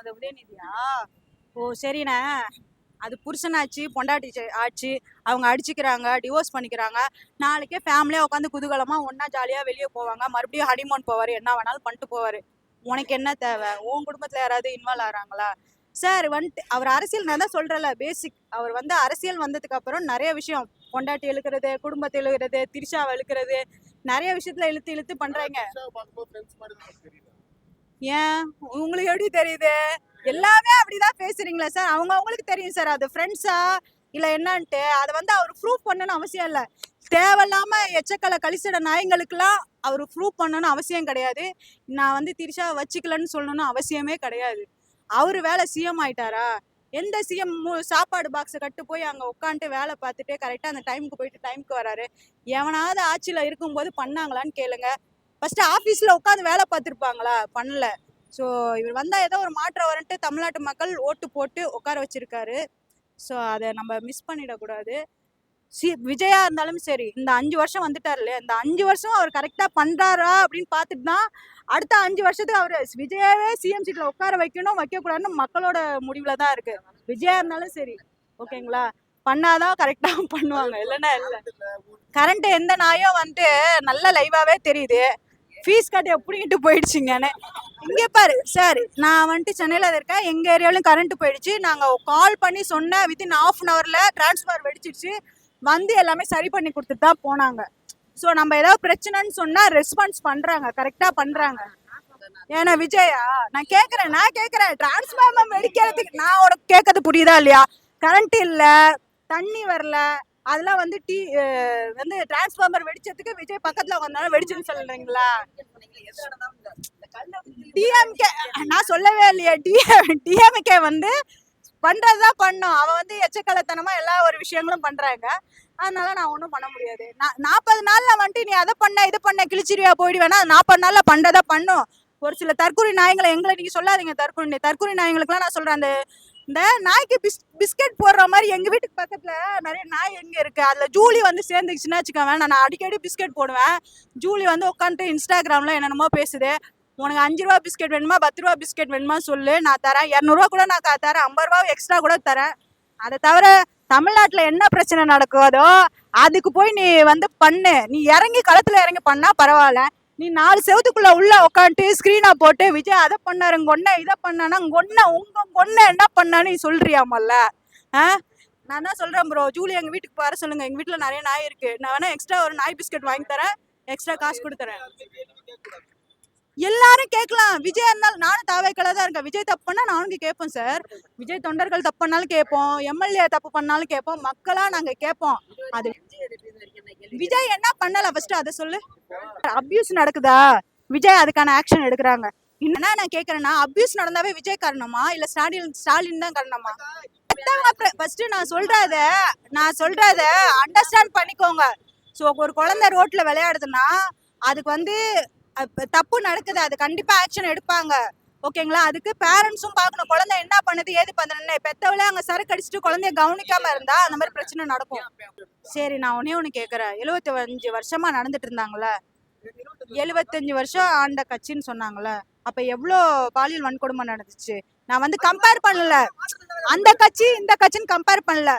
அது உதயநிதியா? ஓ சரிண்ணே. அது புருஷனாச்சு பொண்டாட்டி ஆச்சு, அவங்க அடிச்சுக்கிறாங்க, டிவோர்ஸ் பண்ணிக்கிறாங்க. நாளைக்கே ஃபேமிலியா உட்காந்து குதூகலமா ஒண்ணா ஜாலியா வெளியே போவாங்க. மறுபடியும் ஹனிமூன் போவாரு, என்ன வேணாலும் பண்ணிட்டு போவாரு. உனக்கு என்ன தேவை? உன் குடும்பத்துல யாராவது இன்வால்வ் ஆறாங்களா? சார் வந்துட்டு அவர் அரசியல், நான் தான் சொல்றேன்ல, பேசிக் அவர் வந்து அரசியல் வந்ததுக்கு அப்புறம் நிறைய விஷயம், பொண்டாட்டி இழுக்கிறது, குடும்பத்தை இழுக்கிறது, திரிஷாவை இழுக்கிறது, நிறைய விஷயத்துல இழுத்து இழுத்து பண்றாங்க. ஏன் உங்களுக்கு எப்படி தெரியுது? எல்லாமே அப்படிதான் பேசுறீங்களா சார்? அவங்க அவங்களுக்கு தெரியும் சார், அது ஃப்ரெண்ட்ஸா இல்ல என்னன்ட்டு. அதை வந்து அவர் ப்ரூவ் பண்ணணும்னு அவசியம் இல்லை. தேவையில்லாம எச்சக்கலை கழிச்சிட நாய்களுக்கெல்லாம் அவர் ப்ரூவ் பண்ணணும்னு அவசியம் கிடையாது. நான் வந்து திரிஷா வச்சுக்கலன்னு சொல்லணும்னு அவசியமே கிடையாது. அவரு வேலை சிஎம் ஆயிட்டாரா? எந்த சிஎம் சாப்பாடு பாக்ஸை கட்டு போய் அங்க உட்காந்துட்டு வேலை பார்த்துட்டு கரெக்டா அந்த டைமுக்கு போயிட்டு டைமுக்கு வராரு? எவனாவது ஆட்சியில இருக்கும்போது பண்ணாங்களான்னு கேளுங்க. ஃபர்ஸ்ட் ஆபீஸ்ல உட்காந்து வேலை பார்த்துருப்பாங்களா? பண்ணல. ஸோ இவர் வந்தா ஏதோ ஒரு மாற்றம் வரன்ட்டு தமிழ்நாட்டு மக்கள் ஓட்டு போட்டு உட்கார வச்சிருக்காரு. ஸோ அதை நம்ம மிஸ் பண்ணிடக்கூடாது. விஜயா இருந்தாலும் சரி, இந்த 5 வருஷம் வந்துட்டாரு இல்லையா, இந்த 5 வருஷம் அவர் கரெக்டா பண்றாரா அப்படின்னு பார்த்துட்டு தான் அடுத்த 5 வருஷத்துக்கு அவரு விஜயாவே சிஎம் சீட்ல உட்கார வைக்கணும் வைக்கக்கூடாதுன்னு மக்களோட முடிவுல தான் இருக்கு. விஜயா இருந்தாலும் சரி, ஓகேங்களா, பண்ணாதான் கரெக்டா பண்ணுவாங்க, இல்லைன்னா இல்லை. கரண்ட் எந்த நாயோ வந்துட்டு நல்ல லைவாவே தெரியுது, ஃபீஸ் கட்டி எப்படிங்கிட்டு போயிடுச்சுங்கன்னு. இங்கே பாரு சார், நான் வந்துட்டு சென்னையில் இருக்கேன், எங்கள் ஏரியாவிலும் கரண்ட் போயிடுச்சு. நாங்கள் கால் பண்ணி சொன்னேன், வித்தின் ½ அன் ஹவரில் டிரான்ஸ்ஃபார் வெடிச்சிடுச்சு. வந்து எல்லாமே சரி பண்ணி கொடுத்துட்டு தான் போனாங்க. ஸோ நம்ம ஏதாவது பிரச்சனைன்னு சொன்னால் ரெஸ்பான்ஸ் பண்ணுறாங்க, கரெக்டாக பண்ணுறாங்க. ஏன்னா விஜயா, நான் கேட்குறேன் டிரான்ஸ்ஃபார்மர் வெடிக்கிறதுக்கு நான் உனக்கு கேட்கறது புரியுதா இல்லையா? கரண்ட் இல்லை, தண்ணி வரல, அதெல்லாம் வந்து வந்து டிரான்ஸ்ஃபார்மர் வெடிச்சதுக்கு விஜய் பக்கத்துல வந்தாலும் வெடிச்சுன்னு சொல்றீங்களா? டிஎம்கே நான் சொல்லவே இல்லையா? டிஎம்கே வந்து பண்றதுதான் பண்ணும். அவன் வந்து எச்சக்கலத்தனமா எல்லா ஒரு விஷயங்களும் பண்றாங்க. அதனால நான் ஒன்றும் பண்ண முடியாது. 40 நாள்ல வந்துட்டு நீ அதை பண்ண இது பண்ண கிழிச்சிரியா போயிடுவேன்னா 40 நாள்ல பண்றதா பண்ணும். ஒரு சில தற்கொலை நாயங்களை எங்களை நீங்க சொல்லாதீங்க. தற்கொலை நாயங்களுக்குலாம் நான் சொல்றேன், அந்த இந்த நாய்க்கு பிஸ்கெட் போடுற மாதிரி எங்க வீட்டுக்கு பக்கத்துல நிறைய நாய் எங்க இருக்கு, அதுல ஜூலி வந்து சேர்ந்துச்சுன்னா வச்சுக்கோவேன், நான் அடிக்கடி பிஸ்கெட் போடுவேன். ஜூலி வந்து உட்காந்துட்டு இன்ஸ்டாகிராம்ல என்னென்னமோ பேசுது. உனக்கு 5 ரூபா பிஸ்கெட் வேணுமா 10 ரூபா பிஸ்கெட் வேணுமா சொல்லு, நான் தரேன். 200 ரூபா கூட நான் தரேன், 50 ரூபா எக்ஸ்ட்ரா கூட தரேன். அதை தவிர தமிழ்நாட்டுல என்ன பிரச்சனை நடக்குதோ அதுக்கு போய் நீ வந்து பண்ணு. நீ இறங்கி களத்துல இறங்கி பண்ணா பரவாயில்ல. நீ 4 செவத்துக்குள்ள உள்ள உட்காந்துட்டு ஸ்கிரீனா போட்டு விஜய் அதை பண்ணாரு கொன்ன இதை பண்ணானா கொன்ன என்ன பண்ணான்னு நீ சொல்றியாமல்ல? நான் தான் சொல்றேன் ப்ரோ, ஜூலி எங்க வீட்டுக்கு வர சொல்லுங்க. எங்க வீட்டுல நிறைய நாய் இருக்கு, நான் வேணா எக்ஸ்ட்ரா ஒரு நாய் பிஸ்கெட் வாங்கி தரேன், எக்ஸ்ட்ரா காசு கொடுத்துறேன். எல்லாரும் கேட்கலாம். விஜய் இருந்தாலும் நானும் தாவேக்கலா தான் இருக்கேன். விஜய் தப்பு பண்ணா நானும் கேட்போம் சார். விஜய் தொண்டர்கள் தப்பு பண்ணாலும் கேட்போம், எம்எல்ஏ தப்பு பண்ணாலும் கேட்போம், மக்களா நாங்க கேட்போம். அது விஜய் என்ன பண்ணல ஃபர்ஸ்ட் அதை சொல்லு. அபியூஸ் நடக்குதா? விஜய் அதுக்கான ஆக்ஷன் எடுக்கிறாங்க. என்ன நான் கேட்கறேன்னா, அபியூஸ் நடந்தாவே விஜய் காரணமா இல்ல ஸ்டாலின் தான் காரணமா? ஃபர்ஸ்ட் நான் சொல்றத அண்டர்ஸ்டாண்ட் பண்ணிக்கோங்க. ஸோ ஒரு குழந்தை ரோட்ல விளையாடுதுன்னா அதுக்கு வந்து தப்பு நடக்குது, அது கண்டிப்பா ஆக்ஷன் எடுப்பாங்க, ஓகேங்களா? அதுக்கு பேரண்ட்ஸும் பார்க்கணும், குழந்தை என்ன பண்ணுது ஏது பண்ணுன்னு. பெத்தவளே அங்க சரக்கு அடிச்சுட்டு குழந்தைய கவனிக்காம இருந்தா அந்த மாதிரி பிரச்சனை நடக்கும். சரி, நான் ஒன்னே கேட்கறேன். 75 வருஷமா நடந்துட்டு இருந்தாங்கல்ல, 75 வருஷம் ஆண்ட கட்சின்னு சொன்னாங்கல்ல, அப்ப எவ்வளோ பாலியல் வன்கொடுமை நடந்துச்சு? நான் வந்து கம்பேர் பண்ணல, அந்த கட்சி இந்த கட்சின்னு கம்பேர் பண்ணல.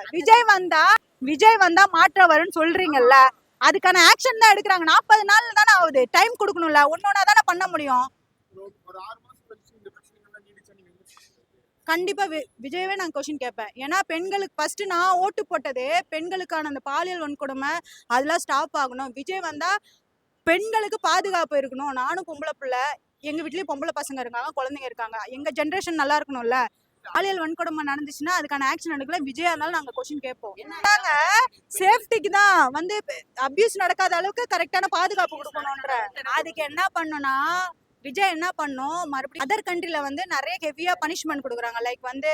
விஜய் வந்தா மாற்றம் வரும்னு சொல்றீங்கல்ல, அதுக்கான ஆக்ஷன் தான் எடுக்கிறாங்க. 40 நாள்ல தானே ஆகுது, டைம் கொடுக்கணும்ல, ஒன்னொன்னா தானே பண்ண முடியும். கண்டிப்பா விஜயவே நான் கொஸ்டின் கேட்பேன். ஏன்னா பெண்களுக்கு ஃபர்ஸ்ட் நான் ஓட்டு போட்டதே பெண்களுக்கான அந்த பாலியல் வன்கொடுமை அதெல்லாம் ஸ்டாப் ஆகணும். விஜய் வந்தா பெண்களுக்கு பாதுகாப்பு இருக்கணும். நானும் பொம்பளை பிள்ளை, எங்க வீட்லயும் பொம்பளை பசங்க இருக்காங்க, குழந்தைங்க இருக்காங்க, எங்க ஜென்ரேஷன் நல்லா இருக்கணும்ல. பாலியல் வன்கொடுமை நடந்துச்சுன்னா அதுக்கான ஆக்ஷன் எடுக்கல. விஜயா இருந்தாலும் நாங்க கொஸ்டின் கேட்போம். நாங்க சேஃப்டிக்கு தான் வந்து அபியூஸ் நடக்காத அளவுக்கு கரெக்டான பாதுகாப்பு கொடுக்கணும்ன்ற. அதுக்கு என்ன பண்ணணும்னா விஜய் என்ன பண்ணும், மறுபடியும் அதர் கண்ட்ரில வந்து நிறைய ஹெவியா பனிஷ்மெண்ட் கொடுக்குறாங்க. லைக் வந்து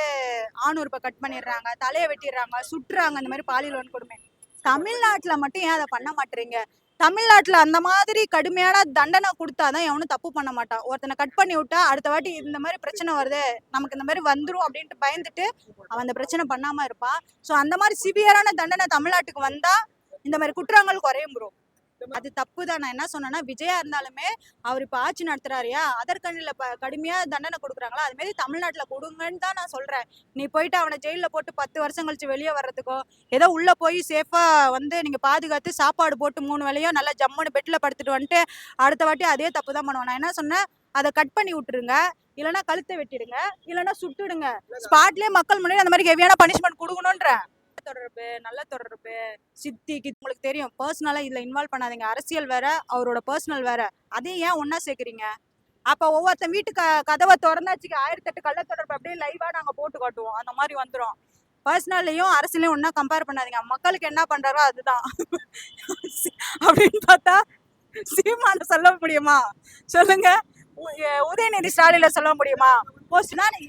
ஆணுறுப்பை கட் பண்ணிடுறாங்க, தலையை வெட்டிடுறாங்க, சுட்டுறாங்க, இந்த மாதிரி பாலியல் வன்கொடுமை. தமிழ்நாட்டுல மட்டும் ஏன் அதை பண்ண மாட்டீங்க? தமிழ்நாட்டுல அந்த மாதிரி கடுமையான தண்டனை கொடுத்தாதான் எவனும் தப்பு பண்ண மாட்டான். ஒருத்தனை கட் பண்ணி விட்டா அடுத்த வாட்டி இந்த மாதிரி பிரச்சனை வருது, நமக்கு இந்த மாதிரி வந்துரும் அப்படின்ட்டு பயந்துட்டு அவன் அந்த பிரச்சனை பண்ணாம இருப்பான். ஸோ அந்த மாதிரி சிவியரான தண்டனை தமிழ்நாட்டுக்கு வந்தா இந்த மாதிரி குற்றங்கள் குறையும் ப்ரோ. அது தப்பு தான். நான் என்ன சொன்னேன்னா, விஜயா இருந்தாலுமே அவர் இப்ப ஆட்சி நடத்துறாருயா, அதற்கண்ணில கடுமையா தண்டனை குடுக்குறாங்களா, அது மாரி தமிழ்நாட்டுல குடுங்கன்னு தான் நான் சொல்றேன். நீ போயிட்டு அவன ஜெயில்ல போட்டு 10 வருஷம் கழிச்சு வெளிய வர்றதுக்கோ, ஏதோ உள்ள போய் சேஃபா வந்து நீங்க பாதுகாத்து சாப்பாடு போட்டு 3 வேளையும் நல்லா ஜம்முன்னு பெட்ல படுத்துட்டு வந்துட்டு, அடுத்த வாட்டி அதே தப்பு தான் பண்ணுவான். நான் என்ன சொன்னேன், அத கட் பண்ணி விட்டுருங்க. இல்லன்னா கழுத்த வெட்டிடுங்க. இல்லன்னா சுட்டுடுங்க. ஸ்பாட்லயே மக்கள் முன்னாடி அந்த மாரி ஹெவியான பனிஷ்மென்ட் குடுக்கணும்ன்றேன். நல்ல தொடர்பு, சித்தி உங்களுக்கு தெரியும். பர்சனலா இதுல இன்வால்வ் பண்ணாதீங்க. அரசியல் வேற, அவரோட பர்சனல் வேற. அதையும் ஏன் ஒண்ணா சேர்க்கிறீங்க? அப்ப ஒவ்வொருத்தன் வீட்டு கதவை திறந்தாச்சுக்கு 1008 கள்ள தொடர்பு அப்படியே லைவா நாங்க போட்டு காட்டுவோம். அந்த மாதிரி வந்துரும். பர்சனல்லையும் அரசியலையும் ஒண்ணா கம்பேர் பண்ணாதீங்க. மக்களுக்கு என்ன பண்றாரோ அதுதான். அப்படின்னு பார்த்தா சீமான சொல்ல முடியுமா? சொல்லுங்க. உதயநிதி ஸ்டாலின்ல சொல்ல முடியுமா?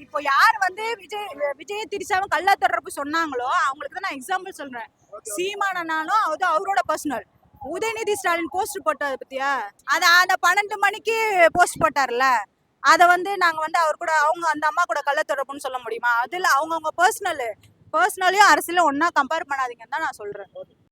இப்போ யார் வந்து விஜய் திரிசாவும் கள்ள தொடர்பு சொன்னாங்களோ அவங்களுக்கு தான் நான் எக்ஸாம்பிள் சொல்றேன். சீமானனாலும் அது அவரோட பர்சனல். உதயநிதி ஸ்டாலின் போஸ்ட் போட்டது பத்தியா, அத அந்த 12 மணிக்கு போஸ்ட் போட்டார்ல, அத வந்து நாங்க வந்து அவர் கூட அவங்க அந்த அம்மா கூட கள்ள தொடர்புன்னு சொல்ல முடியுமா? அதுல அவங்கவுங்க பர்சனலையும் அரசியலும் ஒன்னா கம்பேர் பண்ணாதீங்கன்னு தான் நான் சொல்றேன்.